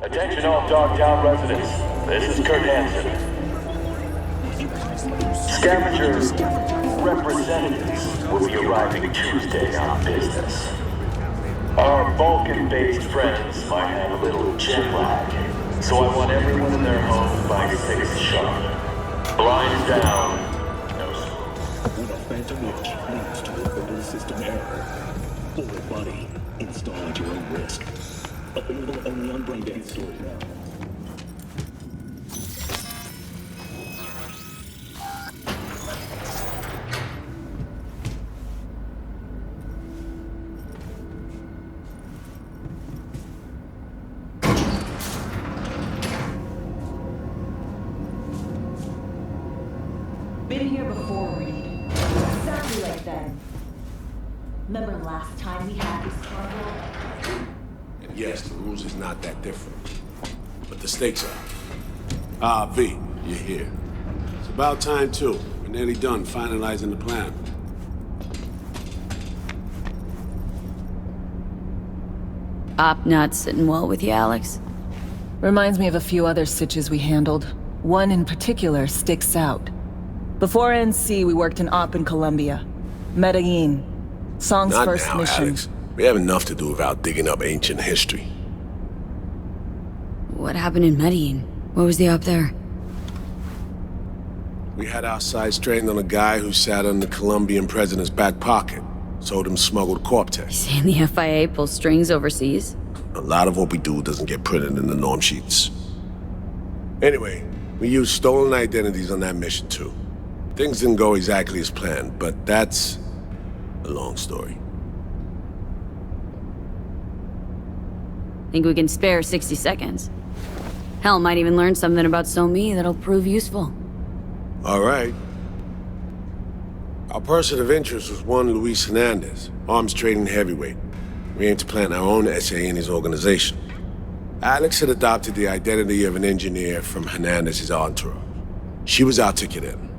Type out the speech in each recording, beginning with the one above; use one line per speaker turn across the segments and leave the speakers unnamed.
Attention all Dogtown residents. This is Kurt Hansen. Scavengers representatives will be arriving Tuesday on business. Our Vulcan-based friends might have a little jet lag, so I want everyone in their homes by 6 sharp. Blinds down. No smoke.
When a phantom witch leads to a fatal system error, forward body, install at your own risk. Available only on Braindance stores now.
Been here before, Reed. Exactly like then. Remember last time we had this trouble?
And yes, the rules is not that different. But the stakes are. Ah, V, you're here. It's about time, too. We're nearly done finalizing the plan.
Op not sitting well with you, Alex?
Reminds me of a few other sitches we handled. One in particular sticks out. Before NC, we worked in Op in Colombia. Medellin. Song's
Not
first
now,
mission.
Alex. We have enough to do without digging up ancient history.
What happened in Medellin? What was the op there?
We had our sights trained on a guy who sat in the Colombian president's back pocket. Sold him smuggled corp tests.
Saying the FIA pulls strings overseas?
A lot of what we do doesn't get printed in the norm sheets. Anyway, we used stolen identities on that mission too. Things didn't go exactly as planned, but that's a long story.
Think we can spare 60 seconds? Hell, might even learn something about So-Me that'll prove useful.
All right. Our person of interest was one Luis Hernandez, arms trading heavyweight. We aim to plant our own SA in his organization. Alex had adopted the identity of an engineer from Hernandez's entourage. She was our ticket in.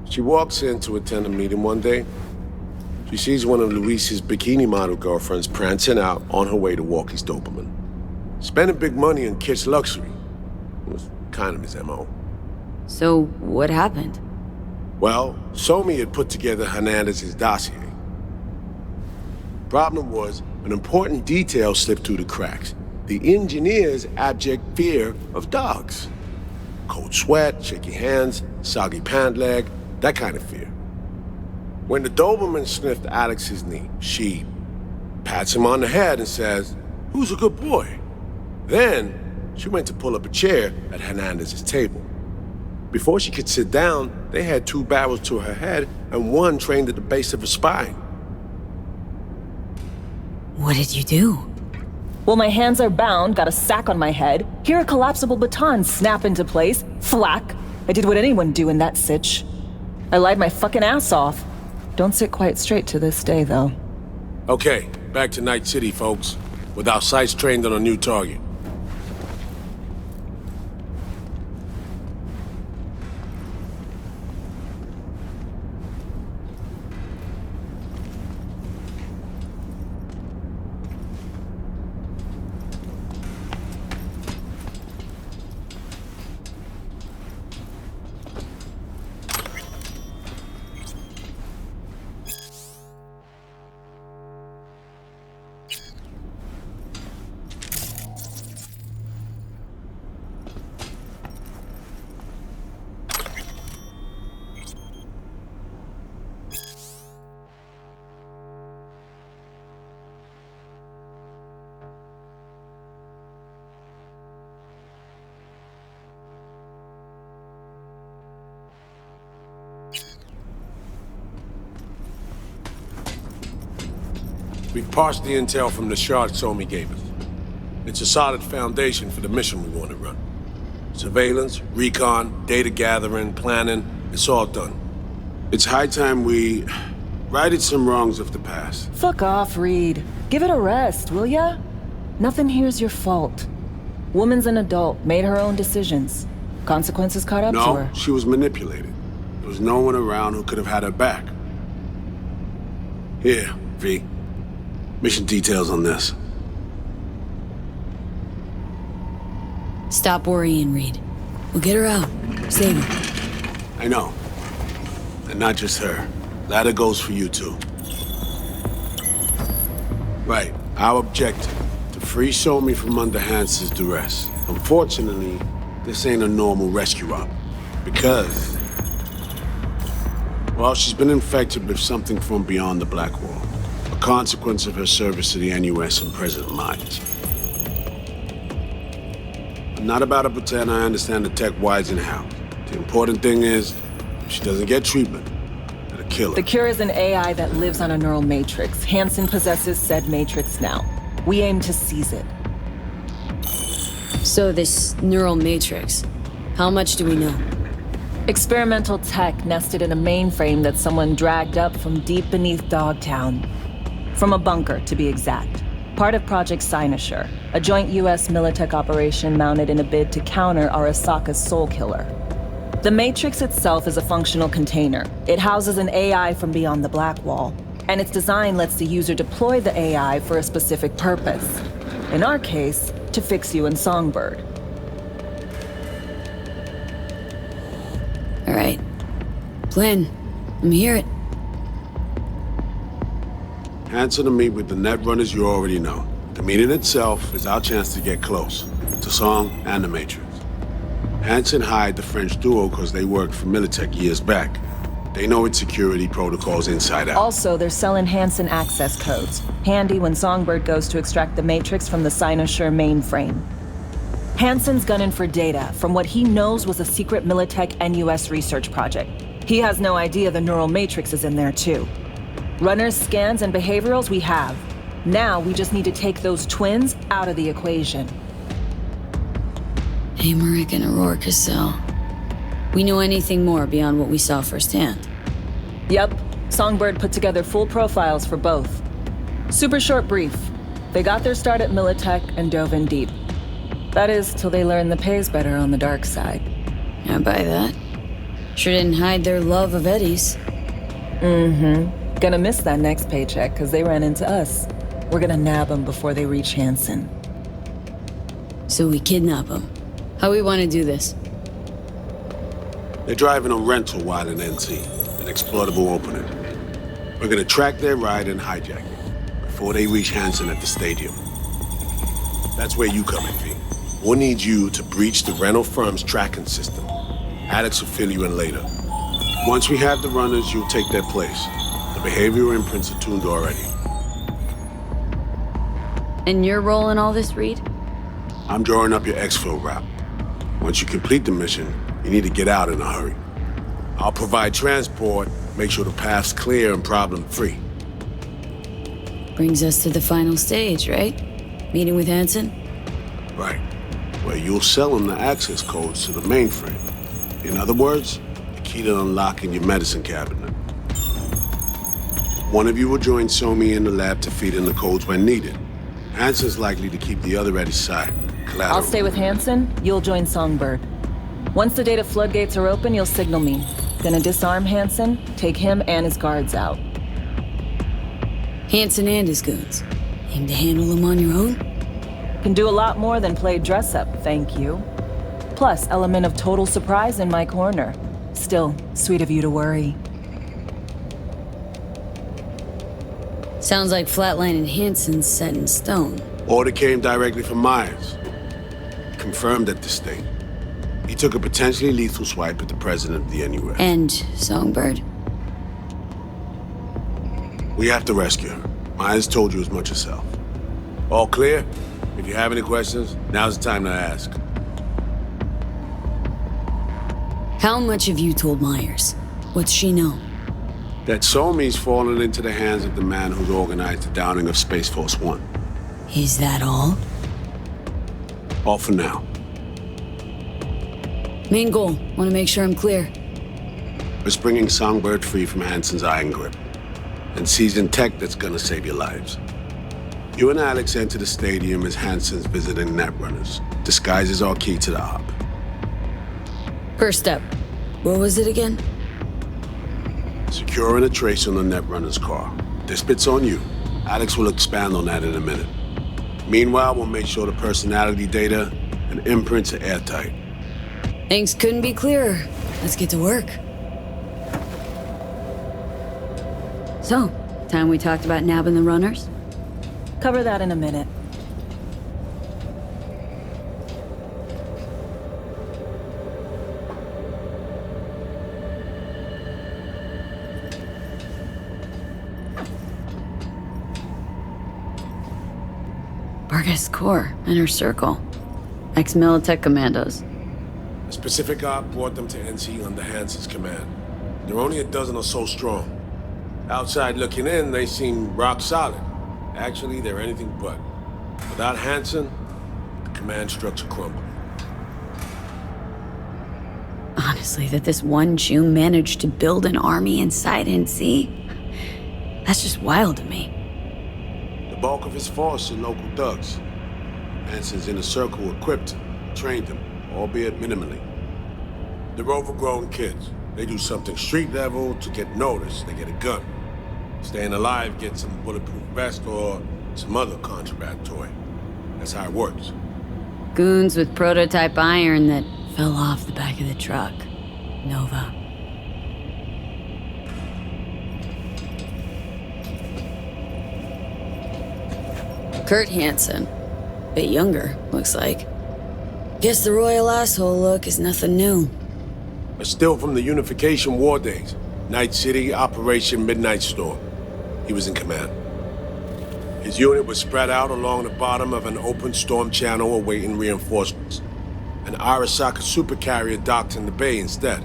She walks in to attend a meeting one day. She sees one of Luis's bikini model girlfriends prancing out on her way to walk his Doberman. Spending big money on kitsch luxury. It was kind of his MO.
So, what happened?
Well, So-Me had put together Hernandez's dossier. Problem was, an important detail slipped through the cracks. The engineer's abject fear of dogs. Cold sweat, shaky hands, soggy pant leg, that kind of fear. When the Doberman sniffed Alex's knee, she pats him on the head and says, "Who's a good boy?" Then, she went to pull up a chair at Hernandez's table. Before she could sit down, they had 2 barrels to her head and one trained at the base of her spine.
What did you do?
Well, my hands are bound, got a sack on my head. Here a collapsible baton snap into place. Thwack. I did what anyone do in that sitch. I lied my fucking ass off. Don't sit quite straight to this day, though.
Okay, back to Night City, folks. With our sights trained on a new target. We've parsed the intel from the shard So-Me gave us. It's a solid foundation for the mission we want to run. Surveillance, recon, data gathering, planning, it's all done. It's high time we righted some wrongs of the past.
Fuck off, Reed. Give it a rest, will ya? Nothing here's your fault. Woman's an adult, made her own decisions. Consequences caught up to
No,
her.
she was manipulated. There was no one around who could have had her back. Here, V. Mission details on this.
Stop worrying, Reed. We'll get her out. Save her.
I know. And not just her. Ladder goes for you too. Right. Our objective. To free Somi from under Hansen's duress. Unfortunately, this ain't a normal rescue op. Because... well, she's been infected with something from beyond the Black Wall. A consequence of her service to the NUS and President Myers. I'm not about to pretend I understand the tech whys and how. The important thing is, if she doesn't get treatment, it'll kill her.
The cure is an AI that lives on a neural matrix. Hansen possesses said matrix now. We aim to seize it.
So this neural matrix, how much do we know?
Experimental tech nested in a mainframe that someone dragged up from deep beneath Dogtown. From a bunker, to be exact. Part of Project Cynosure, a joint US Militech operation mounted in a bid to counter Arasaka's soul killer. The Matrix itself is a functional container. It houses an AI from beyond the Black Wall, and its design lets the user deploy the AI for a specific purpose. In our case, to fix you and Songbird.
All right. Plan. Let me hear it.
Hansen to meet with the Netrunners you already know. The meeting itself is our chance to get close. To Song and the Matrix. Hansen hired the French duo because they worked for Militech years back. They know its security protocols inside out.
Also, they're selling Hansen access codes. Handy when Songbird goes to extract the Matrix from the Cynosure mainframe. Hansen's gunning for data from what he knows was a secret Militech NUS research project. He has no idea the neural matrix is in there too. Runners, scans, and behaviorals we have. Now we just need to take those twins out of the equation.
Amaric and Aurora Cassell. We know anything more beyond what we saw firsthand?
Yep. Songbird put together full profiles for both. Super short brief. They got their start at Militech and dove in deep. That is, till they learned the pay's better on the dark side.
I buy that. Sure didn't hide their love of Eddie's.
Mm-hmm. Gonna miss that next paycheck, because they ran into us. We're gonna nab them before they reach Hansen.
So we kidnap them. How we want to do this?
They're driving a rental while in NC, an exploitable opening. We're gonna track their ride and hijack it before they reach Hansen at the stadium. That's where you come in, V. We'll need you to breach the rental firm's tracking system. Alex will fill you in later. Once we have the runners, you'll take their place. The behavioral imprints are tuned already.
And your role in all this, Reed?
I'm drawing up your exfil route. Once you complete the mission, you need to get out in a hurry. I'll provide transport, make sure the path's clear and problem-free.
Brings us to the final stage, right? Meeting with Hansen?
Right. Where you'll sell him the access codes to the mainframe. In other words, the key to unlocking your medicine cabinet. One of you will join Somi in the lab to feed in the codes when needed. Hansen's likely to keep the other at his side. Collateral.
I'll stay with Hansen, you'll join Songbird. Once the data floodgates are open, you'll signal me. Gonna disarm Hansen, take him and his guards out.
Hansen and his goons. Aim to handle them on your own?
Can do a lot more than play dress-up, thank you. Plus, element of total surprise in my corner. Still, sweet of you to worry.
Sounds like Flatline and Hansen's set in stone.
Order came directly from Myers. Confirmed at the state. He took a potentially lethal swipe at the president of the NUS.
And Songbird.
We have to rescue her. Myers told you as much herself. All clear? If you have any questions, now's the time to ask.
How much have you told Myers? What's she know?
That Somi's fallen into the hands of the man who's organized the downing of Space Force One.
Is that all?
All for now.
Main goal. Want to make sure I'm clear.
It's bringing Songbird free from Hansen's iron grip. And seizing tech that's gonna save your lives. You and Alex enter the stadium as Hansen's visiting Netrunners. Disguise is our key to the op.
First step. What was it again?
Securing a trace on the Netrunner's car. This bit's on you. Alex will expand on that in a minute. Meanwhile, we'll make sure the personality data and imprints are airtight.
Things couldn't be clearer. Let's get to work. So, time we talked about nabbing the runners?
Cover that in a minute.
Burgess Corps, Inner Circle. Ex-Militech commandos.
A specific op brought them to NC under Hansen's command. They're only a dozen or so strong. Outside looking in, they seem rock solid. Actually, they're anything but. Without Hansen, the command structure crumbled.
Honestly, that this one Jew managed to build an army inside NC? That's just wild to me.
The bulk of his force are local thugs. Hansen's inner circle equipped him, trained him, albeit minimally. They're overgrown kids. They do something street level to get noticed. They get a gun. Staying alive gets some bulletproof vest or some other contraband toy. That's how it works.
Goons with prototype iron that fell off the back of the truck. Nova. Kurt Hansen. Bit younger, looks like. Guess the royal asshole look is nothing new.
But still from the Unification War days. Night City, Operation Midnight Storm. He was in command. His unit was spread out along the bottom of an open storm channel awaiting reinforcements. An Arasaka supercarrier docked in the bay instead.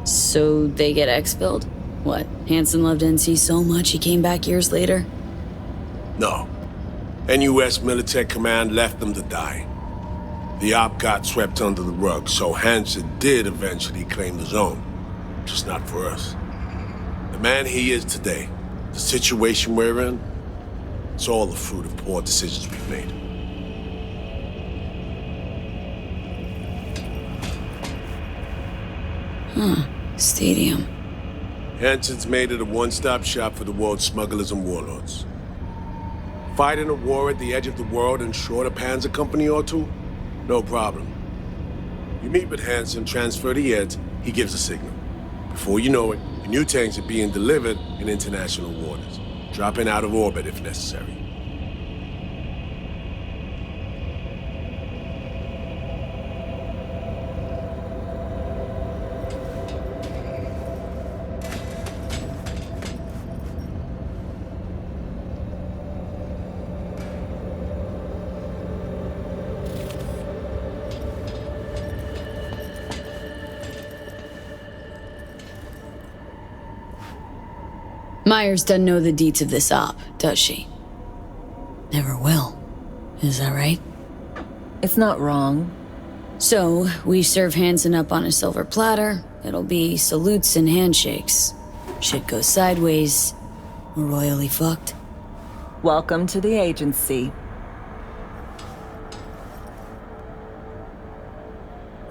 So they get expelled? What, Hansen loved NC so much he came back years later?
No. NUS Militech Command left them to die. The op got swept under the rug, so Hansen did eventually claim the zone. Just not for us. The man he is today, the situation we're in, it's all the fruit of poor decisions we've made.
Stadium.
Hansen's made it a one-stop shop for the world's smugglers and warlords. Fighting a war at the edge of the world and short a panzer company or two? No problem. You meet with Hansen, transfer the heads, he gives a signal. Before you know it, the new tanks are being delivered in international waters, dropping out of orbit if necessary.
Myers doesn't know the deets of this op, does she? Never will. Is that right?
It's not wrong.
So, we serve Hansen up on a silver platter. It'll be salutes and handshakes. Shit goes sideways. We're royally fucked.
Welcome to the agency.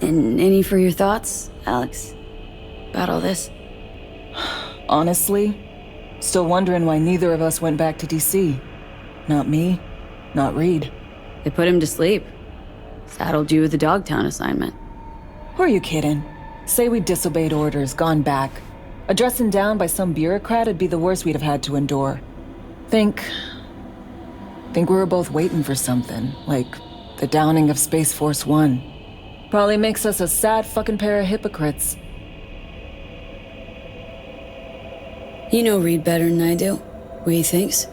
And any for your thoughts, Alex? About all this?
Honestly, still wondering why neither of us went back to DC. Not me, not Reed.
They put him to sleep. Saddled you with the Dogtown assignment.
Who are you kidding? Say we disobeyed orders, gone back. A dressing down by some bureaucrat would be the worst we'd have had to endure. Think we were both waiting for something, like the downing of Space Force One. Probably makes us a sad fucking pair of hypocrites.
You know Reed better than I do. What he thinks?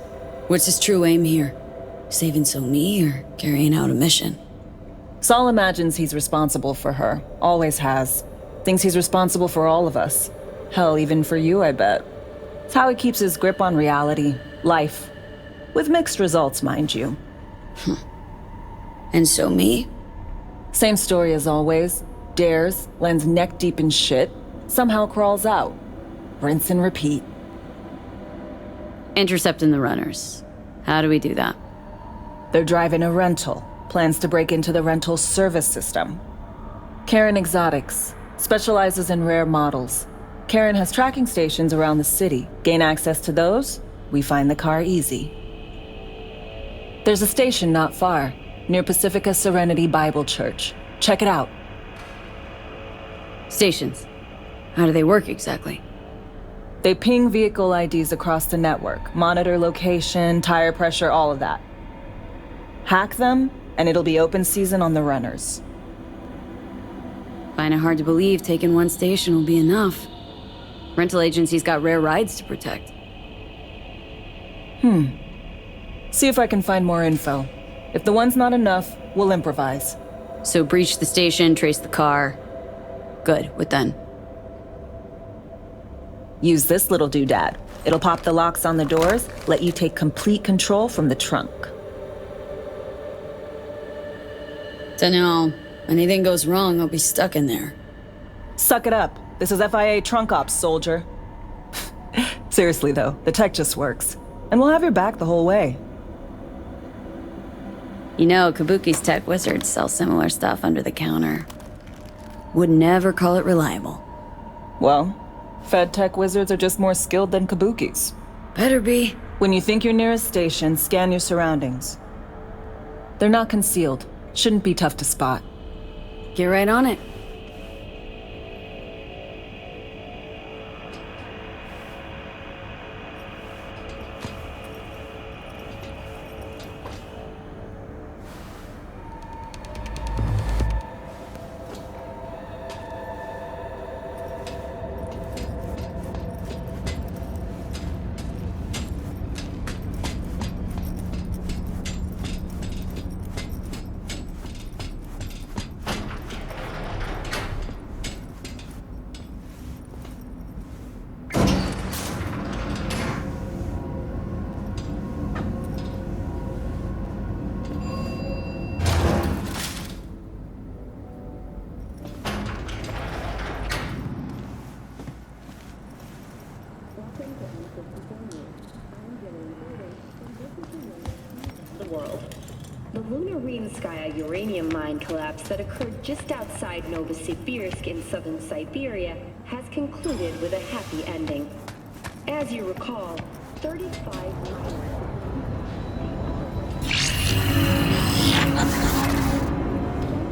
What's his true aim here? Saving So-Mi or carrying out a mission?
Saul imagines he's responsible for her. Always has. Thinks he's responsible for all of us. Hell, even for you, I bet. It's how he keeps his grip on reality. Life. With mixed results, mind you.
And So-Mi?
Same story as always. Dares, lands neck deep in shit, somehow crawls out. Rinse and repeat.
Intercepting the runners. How do we do that?
They're driving a rental. Plans to break into the rental service system. Karen Exotics. Specializes in rare models. Karen has tracking stations around the city. Gain access to those, we find the car easy. There's a station not far. near Pacifica Serenity Bible Church. Check it out.
Stations. How do they work exactly?
They ping vehicle IDs across the network, monitor location, tire pressure, all of that. Hack them, and it'll be open season on the runners.
Find it hard to believe taking one station will be enough. Rental agency's got rare rides to protect.
See if I can find more info. If the one's not enough, we'll improvise.
So breach the station, trace the car. Good, what then?
Use this little doodad. It'll pop the locks on the doors, let you take complete control from the trunk.
Dunno. Anything goes wrong, I'll be stuck in there.
Suck it up. This is FIA trunk ops, soldier. Seriously though, the tech just works. And we'll have your back the whole way.
You know, Kabuki's tech wizards sell similar stuff under the counter. Would never call it reliable.
Well, Fed tech wizards are just more skilled than Kabukis.
Better be.
When you think you're near a station, scan your surroundings. They're not concealed. Shouldn't be tough to spot.
Get right on it.
The lunar Rimskaya uranium mine collapse that occurred just outside Novosibirsk in southern Siberia has concluded with a happy ending. As you recall, 35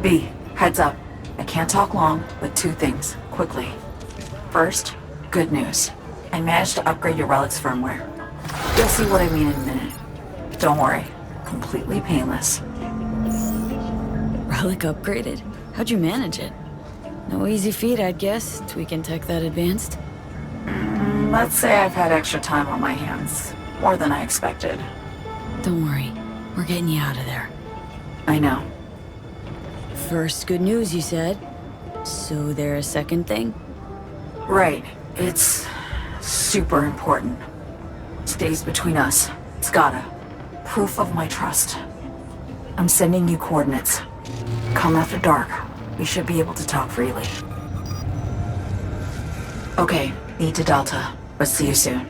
B, heads up. I can't talk long, but two things, quickly. First, good news. I managed to upgrade your relic's firmware. You'll see what I mean in a minute. Don't worry, completely painless.
Relic upgraded? How'd you manage it? No easy feat, I'd guess, tweaking tech that advanced.
Let's say I've had extra time on my hands. More than I expected.
Don't worry, we're getting you out of there.
I know.
First good news, you said. So there a second thing?
Right. It's super important. Stays between us. It's gotta. Proof of my trust. I'm sending you coordinates. Come after dark. We should be able to talk freely. Okay, need to Delta, but see you soon.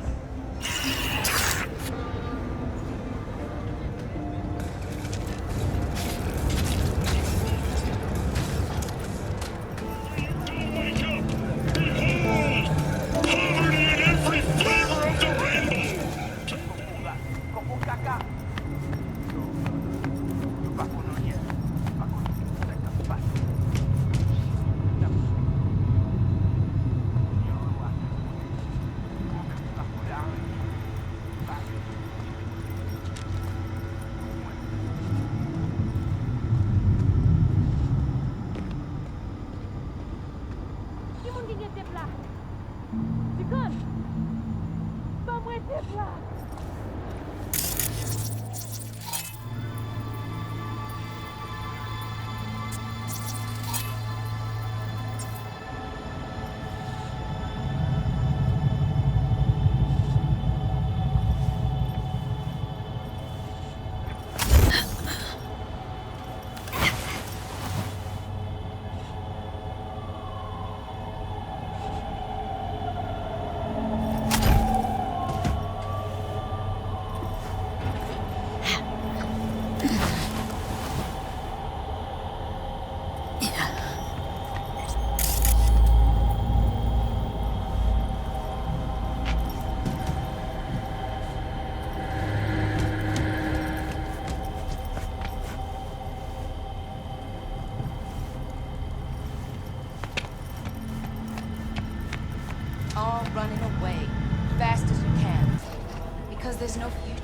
there's no future.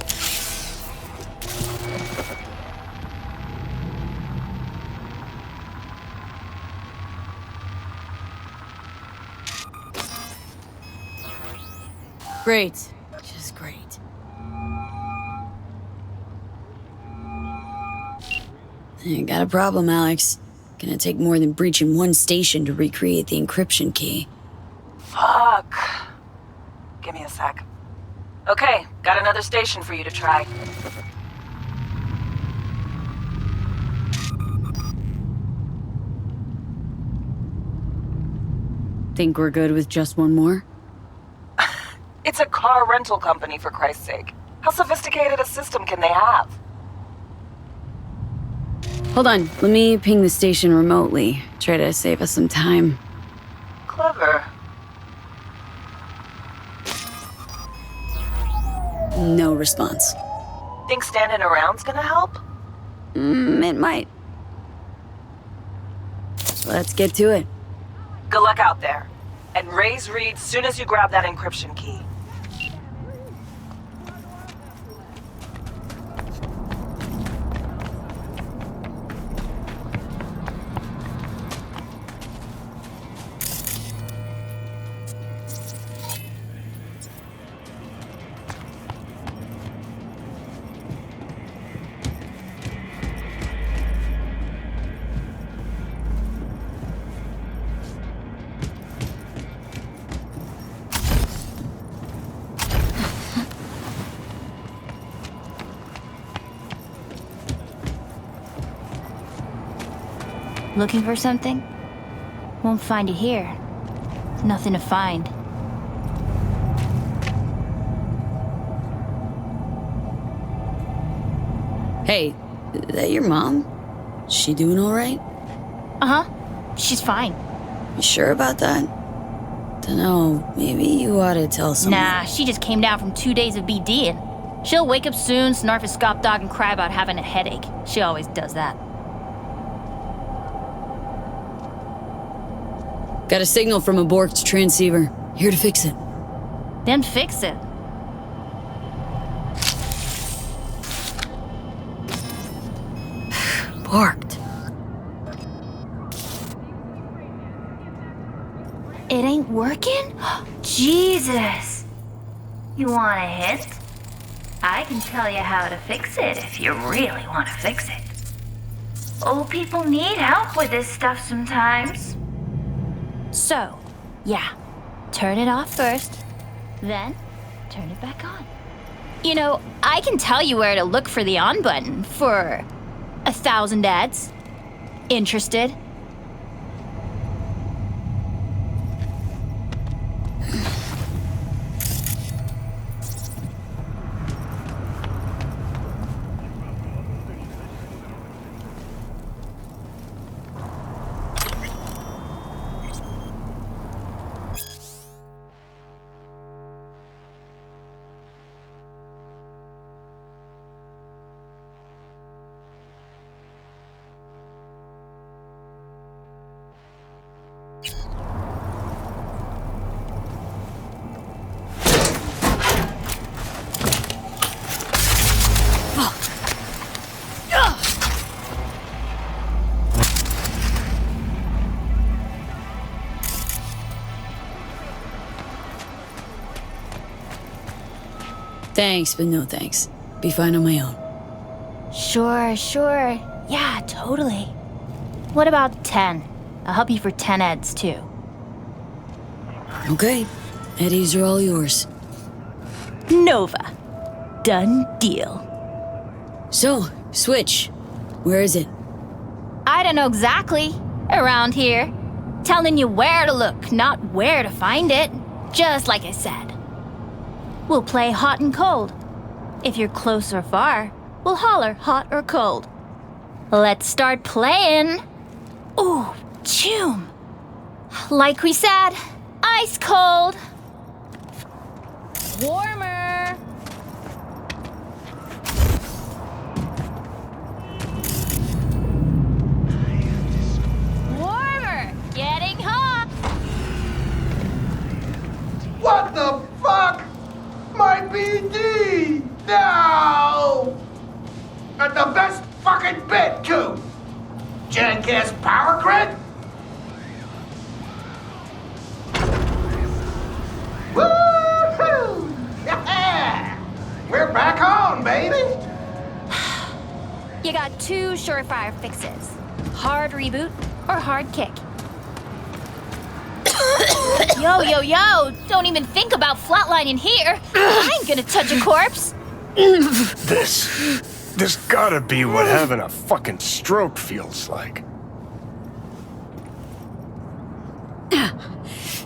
Great. Just great. You got a problem, Alex. Gonna take more than breaching one station to recreate the encryption key.
Fuck. Give me a sec. Okay, got another station for you to try.
Think we're good with just one more?
It's a car rental company, for Christ's sake. How sophisticated a system can they have?
Hold on, let me ping the station remotely. Try to save us some time.
Clever.
No response.
Think standing around's gonna help?
It might. Let's get to it.
Good luck out there. And raise Reed soon as you grab that encryption key.
Looking for something? Won't find it here. Nothing to find.
Hey, is that your mom? She doing all right?
Uh-huh. She's fine.
You sure about that? Dunno, maybe you ought to tell someone.
Nah, she just came down from 2 days of BDing. She'll wake up soon, snarf a scop dog, and cry about having a headache. She always does that.
Got a signal from a Borked transceiver. Here to fix it.
Then fix it.
Borked.
It ain't working? Jesus! You want a hint? I can tell you how to fix it if you really want to fix it. Old people need help with this stuff sometimes. So, yeah, turn it off first, then turn it back on. You know, I can tell you where to look for the on button for 1,000 ads. Interested?
Thanks, but no thanks. Be fine on my own.
Sure. Yeah, totally. What about 10? I'll help you for 10 eds, too.
Okay. Eddies are all yours.
Nova. Done deal.
So, Switch. Where is it?
I don't know exactly. Around here. Telling you where to look, not where to find it. Just like I said. We'll play hot and cold. If you're close or far, we'll holler hot or cold. Let's start playing. Ooh, choom. Like we said, ice cold. Warmer. Warmer. Getting hot.
What the fuck? My BD! jank-ass power grid? Woo-hoo! Yeah! We're back on, baby!
You got two surefire fixes. Hard reboot or hard kick. Yo! Don't even think about flatlining here. I ain't gonna touch a corpse.
This gotta be what having a fucking stroke feels like.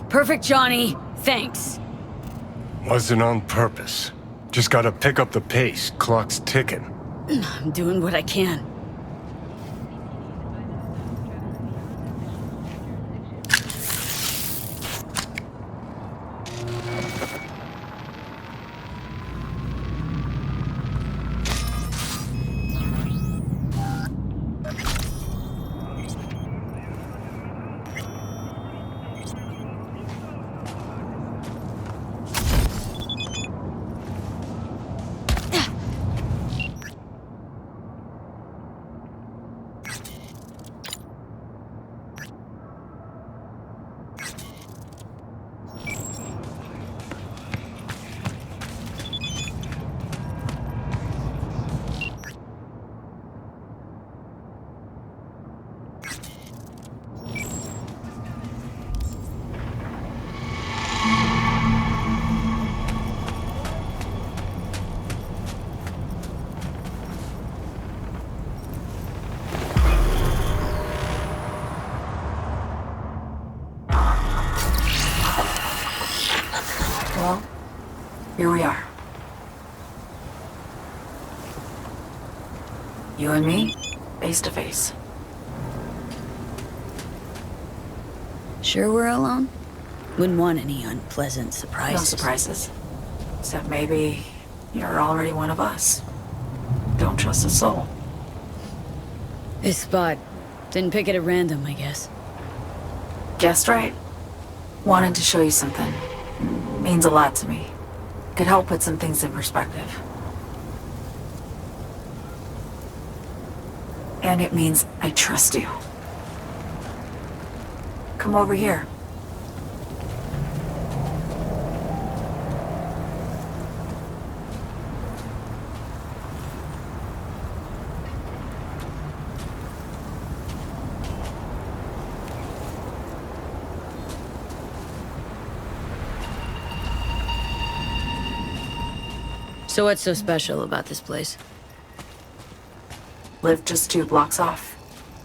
Perfect, Johnny. Thanks.
Wasn't on purpose. Just gotta pick up the pace. Clock's ticking.
I'm doing what I can.
Well, here we are. You and me, face to face.
Sure we're alone? Wouldn't want any unpleasant surprises.
No surprises. Except maybe you're already one of us. Don't trust a soul.
This spot. Didn't pick it at random, I guess.
Guessed right. Wanted to show you something. Means a lot to me. Could help put some things in perspective. And it means I trust you. Come over here.
So what's so special about this place?
Lived just 2 blocks off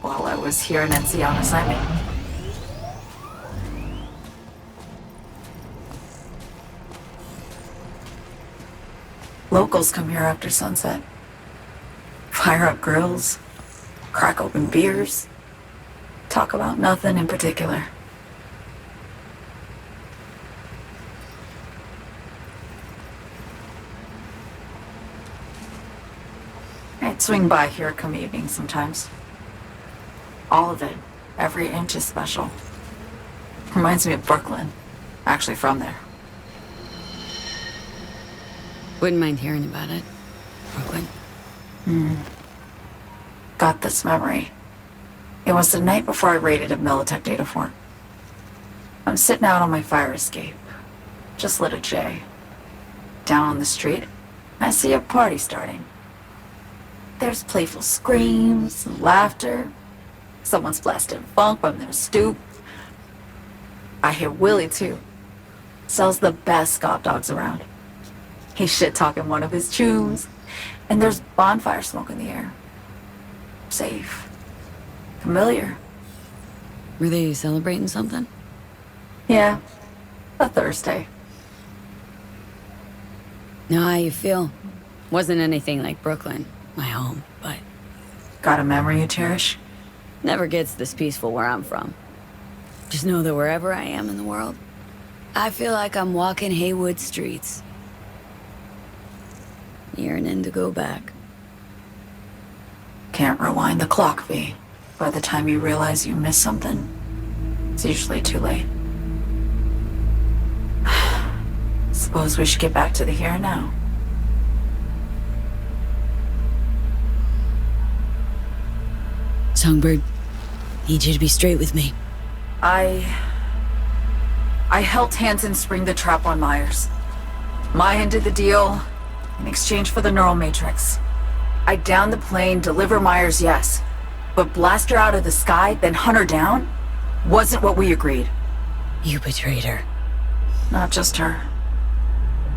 while I was here in NC on assignment. Locals come here after sunset. Fire up grills, crack open beers, talk about nothing in particular. I'd swing by here come evening sometimes. All of it, every inch is special. Reminds me of Brooklyn. Actually from there.
Wouldn't mind hearing about it. Brooklyn.
Got this memory. It was the night before I raided a Militech data fort. I'm sitting out on my fire escape. Just lit a J. Down on the street, I see a party starting. There's playful screams and laughter. Someone's blasting funk from their stoop. I hear Willie too. Sells the best scop dogs around. He's shit-talking one of his chooms. And there's bonfire smoke in the air. Safe. Familiar.
Were they celebrating something?
Yeah. A Thursday.
Know how you feel? Wasn't anything like Brooklyn, my home, but
Got a memory you cherish?
never gets this peaceful where I'm from. Just know that wherever I am in the world, I feel like I'm walking Haywood streets. Yearning to go back.
Can't rewind the clock, V. By the time you realize you missed something, it's usually too late. Suppose we should get back to the here and now.
Songbird, Need you to be straight with me.
I helped Hansen spring the trap on Myers. Maya did the deal in exchange for the neural matrix. I downed the plane, deliver Myers, yes. But blast her out of the sky, then hunt her down? Wasn't what we agreed.
You betrayed her.
Not just her.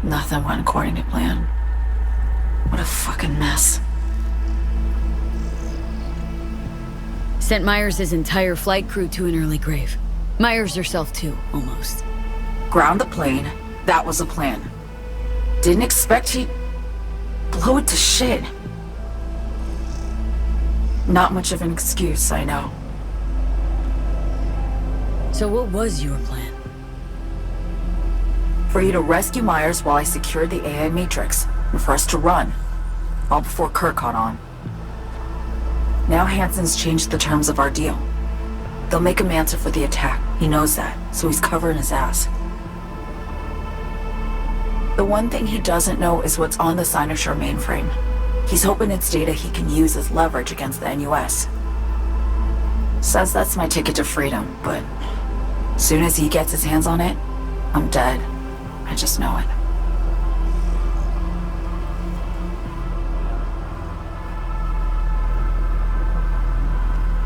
Nothing went according to plan. What a fucking mess.
Sent Myers' entire flight crew to an early grave. Myers herself too, almost.
Ground the plane, that was the plan. Didn't expect he'd blow it to shit. Not much of an excuse, I know.
So what was your plan?
For you to rescue Myers while I secured the AI Matrix, and for us to run, all before Kurt caught on. Now Hansen's changed the terms of our deal. They'll make him answer for the attack. He knows that, so he's covering his ass. The one thing he doesn't know is what's on the Cynosure mainframe. He's hoping it's data he can use as leverage against the NUS. Says that's my ticket to freedom, but as soon as he gets his hands on it, I'm dead. I just know it.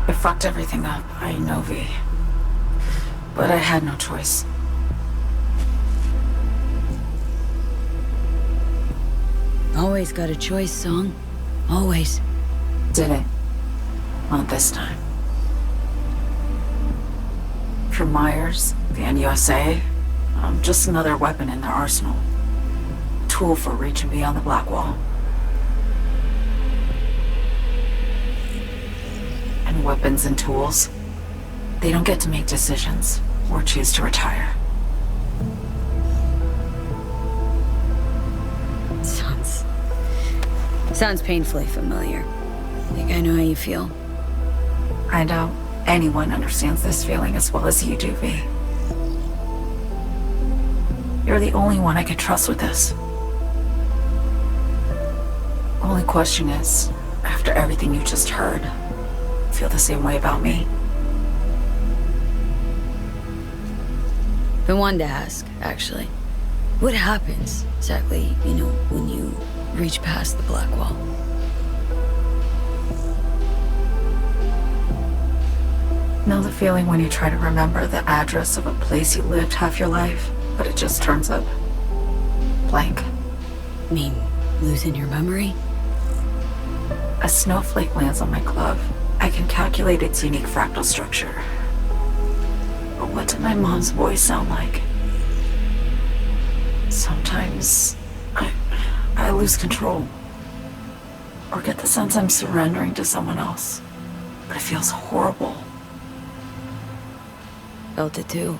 I fucked everything up, I know, V. But I had no choice.
Always got a choice, Song. Always.
Didn't. Not this time. For Myers, the NUSA, I'm just another weapon in their arsenal. Tool for reaching beyond the Black Wall. And weapons and tools, they don't get to make decisions or choose to retire.
Sounds painfully familiar. I think I know how you feel.
I doubt anyone understands this feeling as well as you do, V. You're the only one I can trust with this. Only question is, after everything you just heard, feel the same way about me?
Been wanting to ask, actually. What happens, exactly, when you reach past the Black Wall?
Know the feeling when you try to remember the address of a place you lived half your life, but it just turns up blank?
Mean losing your memory?
A snowflake lands on my glove. I can calculate its unique fractal structure. But what did my mom's voice sound like? Sometimes I lose control. Or get the sense I'm surrendering to someone else. But it feels horrible.
Felt it too.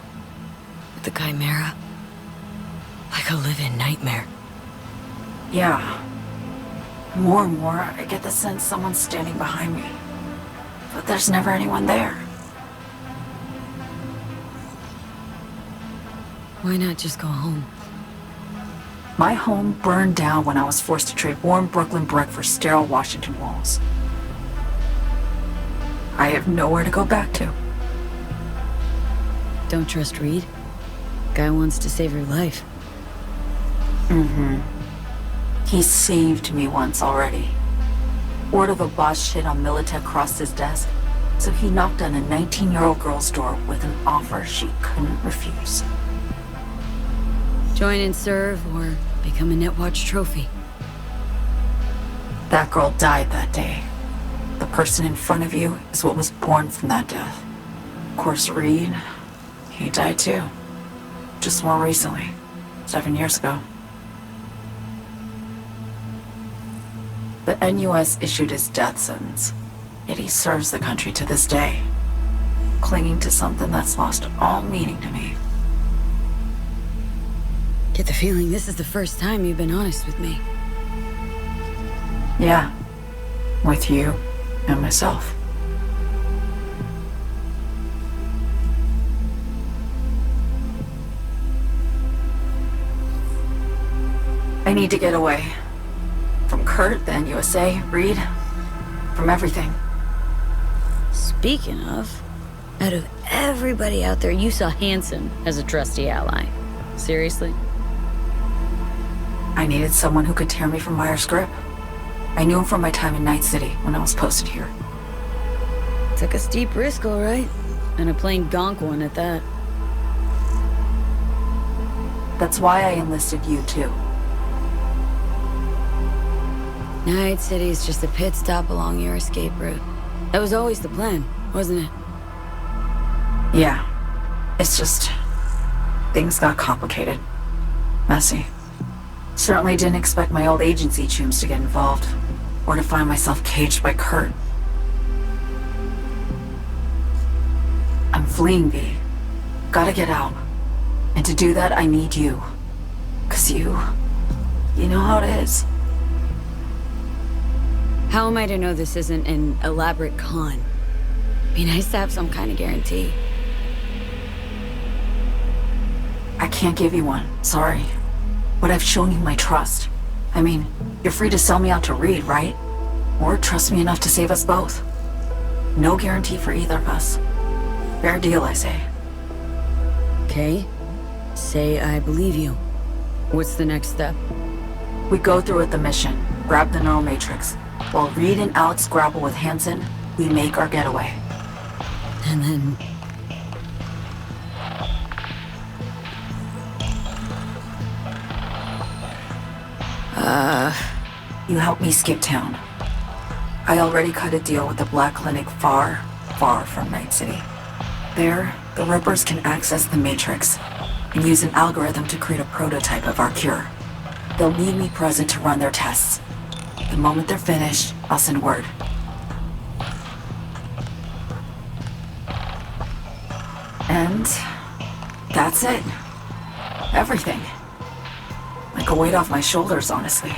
With the Chimera. Like a living nightmare.
Yeah. More and more, I get the sense someone's standing behind me. But there's never anyone there.
Why not just go home?
My home burned down when I was forced to trade warm Brooklyn brick for sterile Washington walls. I have nowhere to go back to.
Don't trust Reed? Guy wants to save your life.
Mm-hmm. He saved me once already. Word of a boss shit on Militech crossed his desk, so he knocked on a 19-year-old girl's door with an offer she couldn't refuse.
Join and serve, or become a Netwatch trophy.
That girl died that day. The person in front of you is what was born from that death. Of course, Reed, he died too. Just more recently. 7 years ago. The NUS issued his death sentence, yet he serves the country to this day, clinging to something that's lost all meaning to me.
Get the feeling this is the first time you've been honest with me.
Yeah, with you and myself. I need to get away. From Kurt, the NUSA, Reed, from everything.
Speaking of, Out of everybody out there, you saw Hansen as a trusty ally. Seriously?
I needed someone who could tear me from Myers' grip. I knew him from my time in Night City when I was posted here.
Took a steep risk, all right. And a plain gonk one at that.
That's why I enlisted you, too.
Night City's just a pit stop along your escape route. That was always the plan, wasn't it?
Yeah. It's just... things got complicated. Messy. Certainly didn't expect my old agency chums to get involved. Or to find myself caged by Kurt. I'm fleeing, V. Gotta get out. And to do that, I need you. 'Cause you know how it is.
How am I to know this isn't an elaborate con? Be nice to have some kind of guarantee.
I can't give you one, sorry. But I've shown you my trust. I mean, you're free to sell me out to Reed, right? Or trust me enough to save us both. No guarantee for either of us. Fair deal, I say.
Okay. Say I believe you. What's the next step?
We go through with the mission, grab the neural matrix. While Reed and Alex grapple with Hansen, we make our getaway.
And then...
You help me skip town. I already cut a deal with the Black Clinic far, far from Night City. There, the Rippers can access the Matrix and use an algorithm to create a prototype of our cure. They'll need me present to run their tests. The moment they're finished, I'll send word. And that's it. Everything. Like a weight off my shoulders, honestly.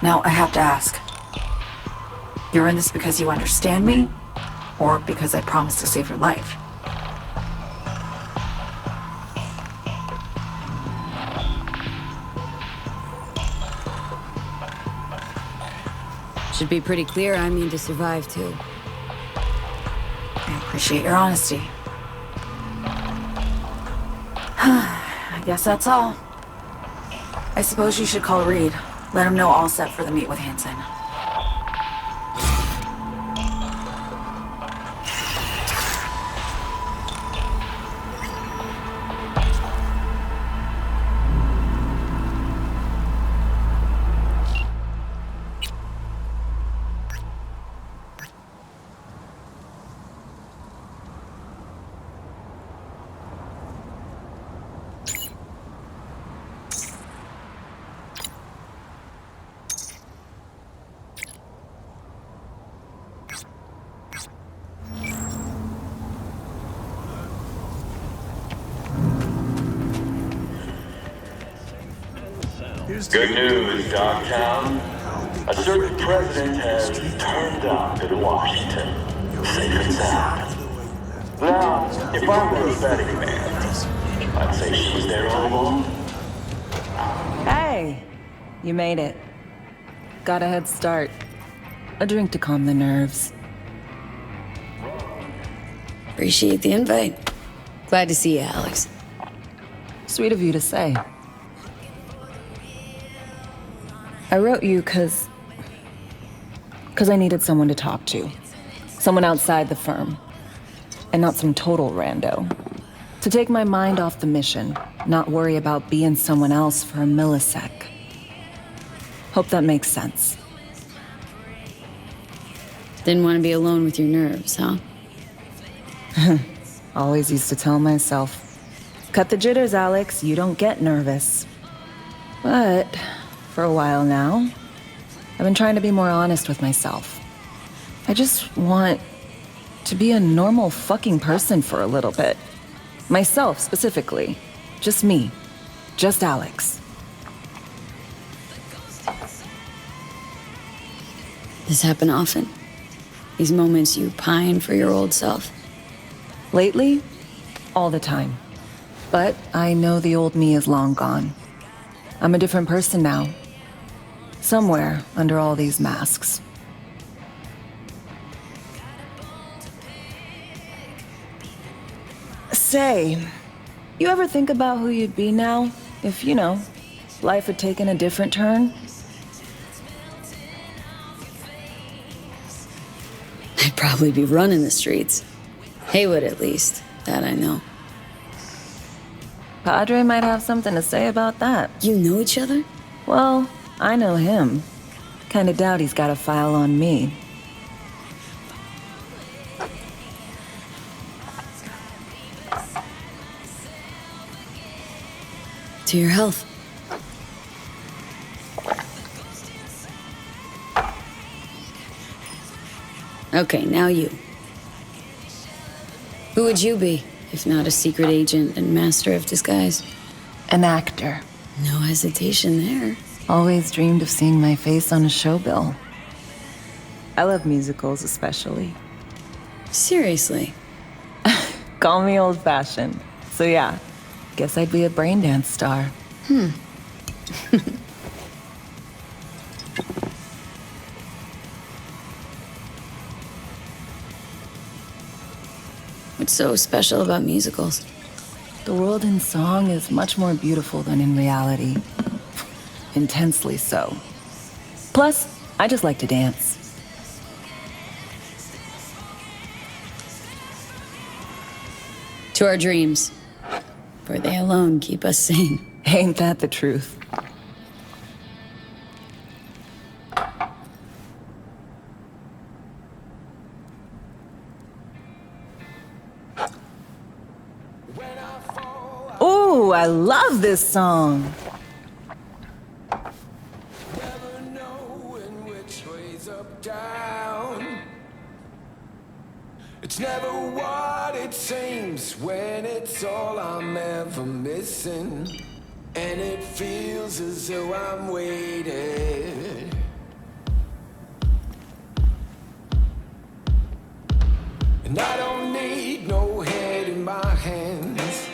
Now I have to ask. You're in this because you understand me? Or because I promised to save your life?
Should be pretty clear I mean to survive, too.
I appreciate your honesty. I guess that's all. I suppose you should call Reed. Let him know all set for the meet with Hansen.
Good news, Dogtown. A certain president has turned up in Washington, safe and sound. Now, if I were a betting man, I'd say she was there all along.
Hey, you made it. Got a head start. A drink to calm the nerves.
Appreciate the invite. Glad to see you, Alex.
Sweet of you to say. I wrote you because I needed someone to talk to. Someone outside the firm. And not some total rando. To take my mind off the mission, not worry about being someone else for a millisec. Hope that makes sense.
Didn't want to be alone with your nerves, huh?
Always used to tell myself, cut the jitters, Alex, you don't get nervous. But for a while now, I've been trying to be more honest with myself. I just want to be a normal fucking person for a little bit. Myself, specifically. Just me. Just Alex.
This happen often? These moments you pine for your old self?
Lately, all the time. But I know the old me is long gone. I'm a different person now. Somewhere under all these masks. Say, you ever think about who you'd be now if, you know, life had taken a different turn?
I'd probably be running the streets. Haywood, at least. That I know.
Padre might have something to say about that.
You know each other?
Well, I know him. Kinda doubt he's got a file on me.
To your health. Okay, now you. Who would you be, if not a secret agent and master of disguise?
An actor.
No hesitation there.
Always dreamed of seeing my face on a show bill. I love musicals especially.
Seriously?
Call me old-fashioned. So yeah, guess I'd be a braindance star.
What's so special about musicals?
The world in song is much more beautiful than in reality. Intensely so. Plus, I just like to dance.
To our dreams. For they alone keep us sane.
Ain't that the truth? Ooh, I love this song.
Never knowing which way's up, down. It's never what it seems when it's all I'm ever missing. And it feels as though I'm waiting. And I don't need no head in my hands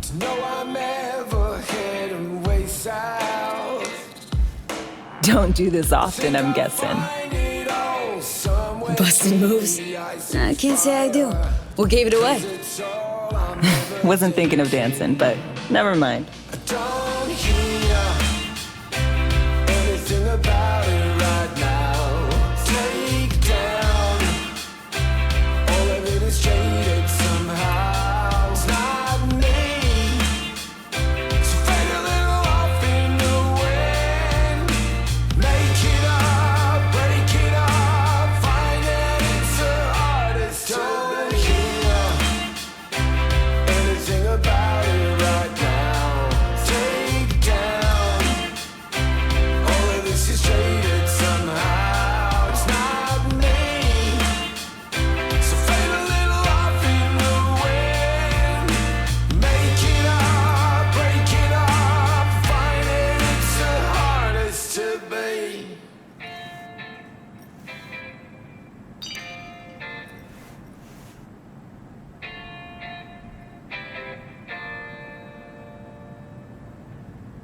to know I'm ever heading way south.
Don't do this often, I'm guessing.
Busted moves? I can't say I do. What gave it away?
Wasn't thinking of dancing, but never mind.
Don't hear anything about it right now. Take down all of it is traded somehow. It's not me. So fade a little off in the wind. Make it up, break it up. Find that it's the hardest to hear anything about it right now. Take down all of this is traded somehow. It's not me. So fade a little off in the wind. Make it up, break it up. Find it, it's the hardest to be.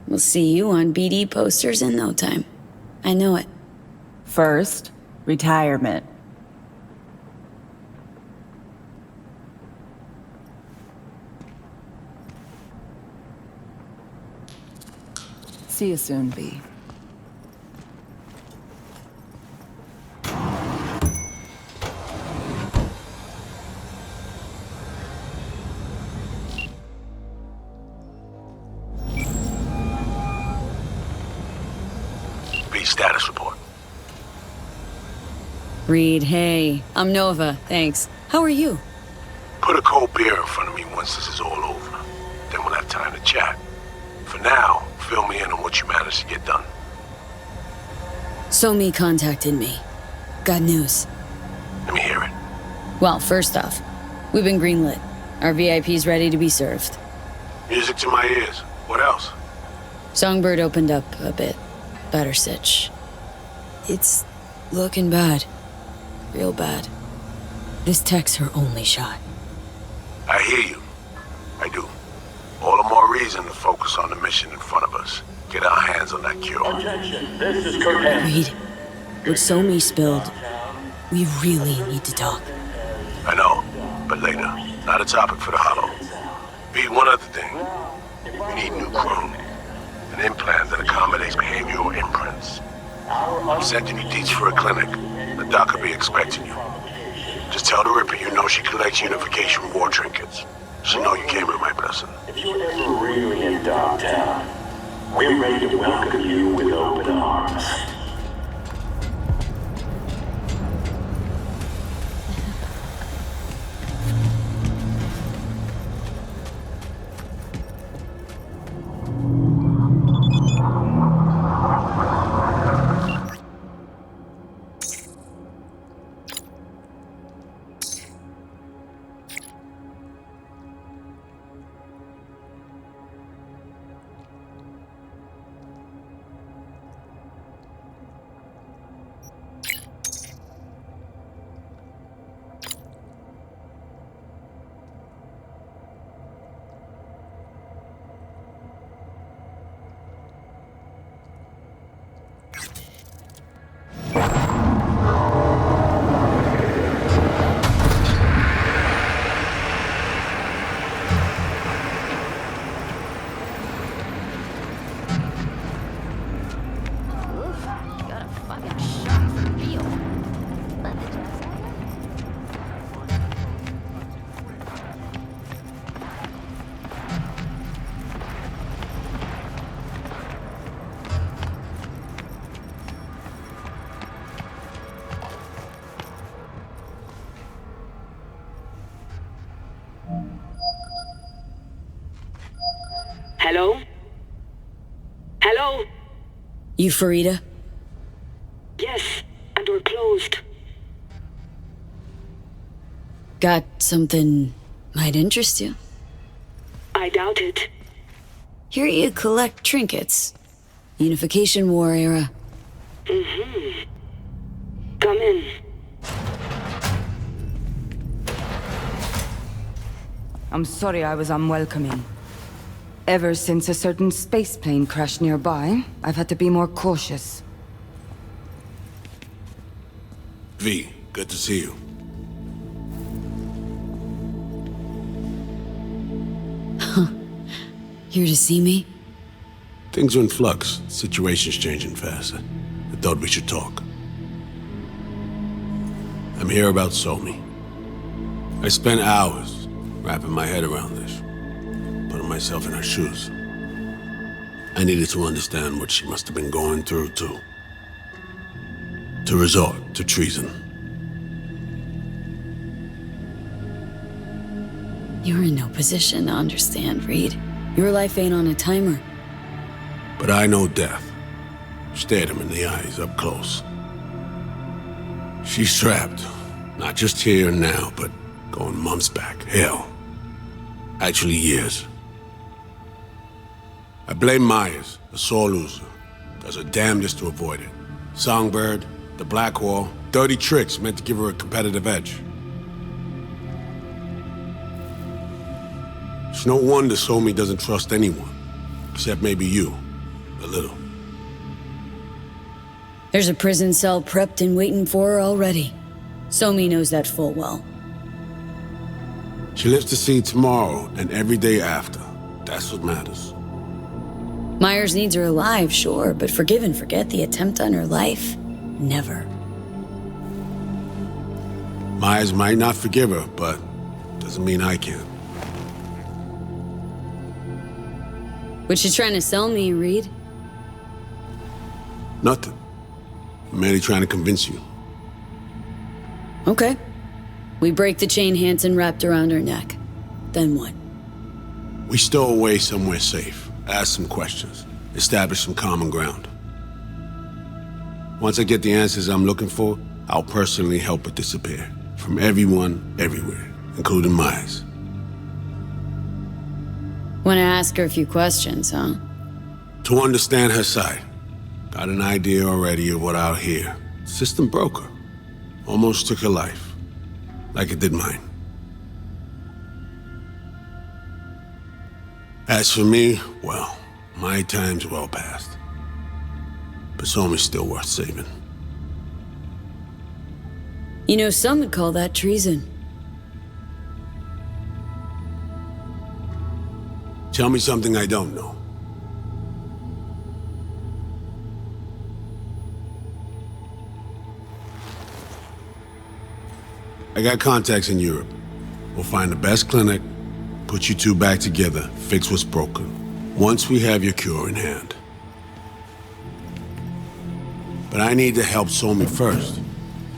We'll see you on BD posters in no time. I know it.
First, retirement. See you soon, B.
B status report.
Reed, hey. I'm Nova, thanks. How are you?
Put a cold beer in front of me once this is all over. Then we'll have time to chat. For now, fill me in on what you managed to get done.
Somi contacted me. Got news.
Let me hear it.
Well, first off, we've been greenlit. Our VIP's ready to be served.
Music to my ears. What else?
Songbird opened up a bit. Better sitch. It's looking bad. Real bad. This tech's her only shot.
I hear you. I do. All the more reason to focus on the mission in front of us. Get our hands on that cure.
Attention, this is Kirk.
Reed, what Somi spilled, we really need to talk.
I know. but later. Not a topic for the hollow. Be one other thing. We need new chrome. An implant that accommodates behavioral imprints. I'm sending you deets for a clinic. The doc will be expecting you. Just tell the Ripper you know she collects unification reward trinkets. She know you came with my blessing.
If you're ever really in Dogtown, we're ready to welcome you with open arms.
Hello? Hello?
You Farida?
Yes, and we're closed.
Got something might interest you?
I doubt it.
Here you collect trinkets. Unification War era.
Mm-hmm. Come in.
I'm sorry I was unwelcoming. Ever since a certain space plane crashed nearby, I've had to be more cautious.
V, good to see you.
Here to see me?
Things are in flux. Situation's changing fast. I thought we should talk. I'm here about Somi. I spent hours wrapping my head around this, putting myself in her shoes. I needed to understand what she must have been going through to resort to treason.
You're in no position to understand, Reed. Your life ain't on a timer.
But I know death. Stared him in the eyes up close. She's trapped. Not just here and now, but going months back. Hell. Actually years. I blame Myers, a sore loser. Does her damnedest to avoid it. Songbird, the Black Wall, dirty tricks meant to give her a competitive edge. It's no wonder Somi doesn't trust anyone. Except maybe you. A little.
There's a prison cell prepped and waiting for her already. Somi knows that full well.
She lives to see tomorrow and every day after. That's what matters.
Myers needs her alive, sure, but forgive and forget the attempt on her life? Never.
Myers might not forgive her, but doesn't mean I can.
What you trying to sell me, Reed?
Nothing. I'm merely trying to convince you.
Okay. We break the chain Hansen wrapped around her neck. Then what?
We stow away somewhere safe, ask some questions, establish some common ground. Once I get the answers I'm looking for, I'll personally help it disappear. From everyone, everywhere, including Myers.
Wanna ask her a few questions, huh?
To understand her side. Got an idea already of what I'll hear. System broke her. Almost took her life. Like it did mine. As for me, well, my time's well past. But Somi's still worth saving.
You know, some would call that treason.
Tell me something I don't know. I got contacts in Europe. We'll find the best clinic, put you two back together, fix what's broken. Once we have your cure in hand. But I need to help Somi first.